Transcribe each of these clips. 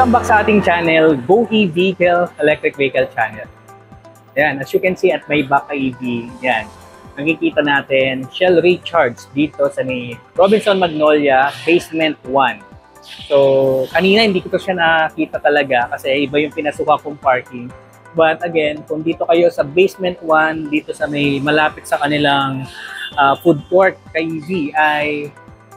Welcome back sa ating channel, Go E-Vehicle, Electric Vehicle Channel. Yan, as you can see at my back EV, yan, nakikita natin Shell Recharge dito sa ni Robinson Magnolia Basement 1. So, kanina hindi ko to siya nakita talaga kasi iba yung pinasuka kong parking. But again, kung dito kayo sa Basement 1, dito sa may malapit sa kanilang food court kay EV ay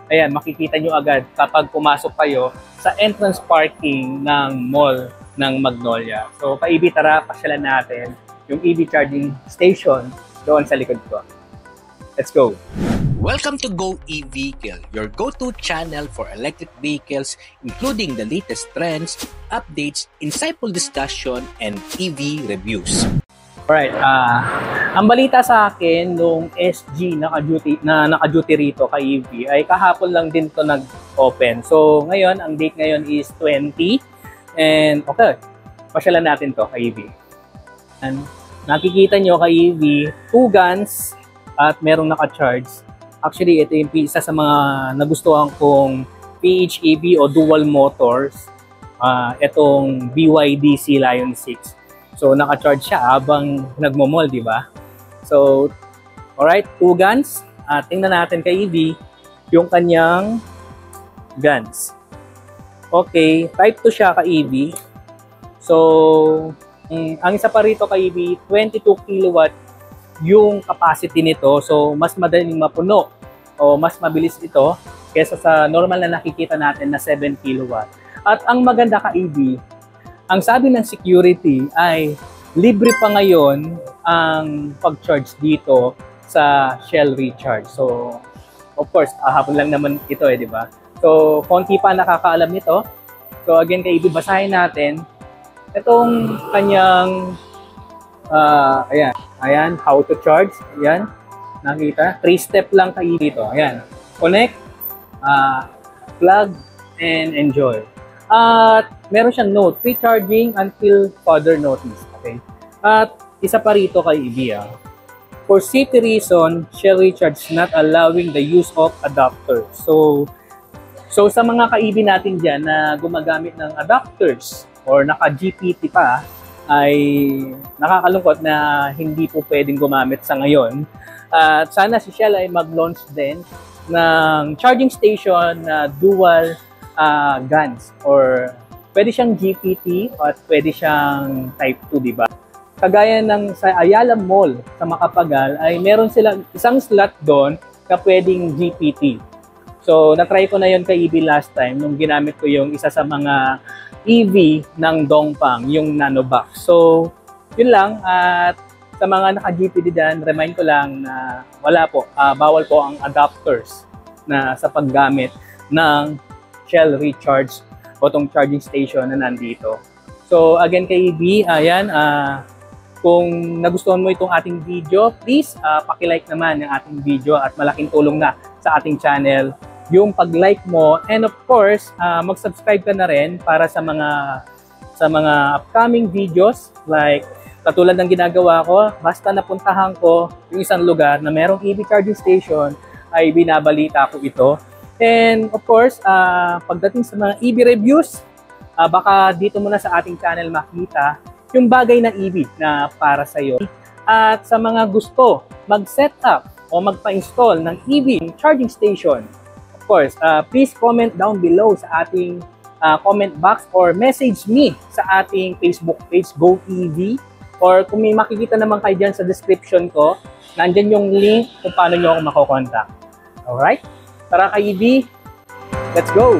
ayan, makikita nyo agad kapag pumasok kayo sa entrance parking ng mall ng Magnolia. So, ka-EV, tara, pasyalan natin yung EV charging station doon sa likod ko. Let's go! Welcome to Go E-Vehicle, your go-to channel for electric vehicles, including the latest trends, updates, insightful discussion, and EV reviews. Alright, ang balita sa akin nung SG na naka-duty rito kay EV ay kahapon lang din to nag-open. So ngayon, ang date ngayon is 20 and okay, pasyalan natin to kay EV. And nakikita nyo kay EV, 2 guns at merong naka-charge. Actually, ito yung isa sa mga nagustuhan kong PHEV o dual motors, itong BYD Sea Lion 6. So, naka-charge siya habang nagmo-mall, di ba? So, alright, 2 guns. Tingnan natin kay EV yung kanyang guns. Okay, type 2 siya kay EV. So, ang isa pa rito kay EV, 22 kilowatt yung capacity nito. So, mas madaling mapuno o mas mabilis ito kesa sa normal na nakikita natin na 7 kilowatt. At ang maganda kay EV, ang sabi ng security ay libre pa ngayon ang pag-charge dito sa Shell Recharge. So, of course, hapon lang naman ito di ba? So, konti pa nakakaalam nito. So, again, kay EV, basahin natin itong kanyang ayan, how to charge. Ayan, nakita. 3-step lang kay EV dito. Ayan, connect, plug, and enjoy. At meron siyang note, pre-charging until further notice. Okay? At isa pa rito kay EV. For safety reason, Shell Recharge is not allowing the use of adapters. So sa mga ka-EV natin dyan na gumagamit ng adapters or naka-GPT pa, ay nakakalungkot na hindi po pwedeng gumamit sa ngayon. At sana si Shell ay mag-launch din ng charging station na dual guns or pwede siyang GPT at pwede siyang type 2, di ba? Kagaya ng sa Ayala Mall sa Macapagal ay meron silang isang slot doon na pwedeng GPT. So, na-try ko na yon kay EV last time nung ginamit ko yung isa sa mga EV ng Dongfang, yung Nanobox. So, yun lang. At sa mga naka-GPT din, remind ko lang na wala po, bawal po ang adapters na sa paggamit ng Shell Recharge o itong charging station na nandito. So again kay EV, ayan, kung nagustuhan mo itong ating video, please paki-like naman yung ating video at malaking tulong na sa ating channel yung pag-like mo, and of course mag-subscribe ka na rin para sa mga upcoming videos like katulad ng ginagawa ko. Basta napuntahan ko yung isang lugar na merong EV charging station ay binabalita ko ito. And of course, pagdating sa mga EV reviews, baka dito muna sa ating channel makita yung bagay na EV na para sa iyo. At sa mga gusto mag-set up o magpa-install ng EV charging station, of course, please comment down below sa ating comment box or message me sa ating Facebook page, Go EV. Or kung may makikita naman kayo dyan sa description ko, nandyan yung link kung paano nyo ako makokontak. Alright? Tara kay EV, let's go!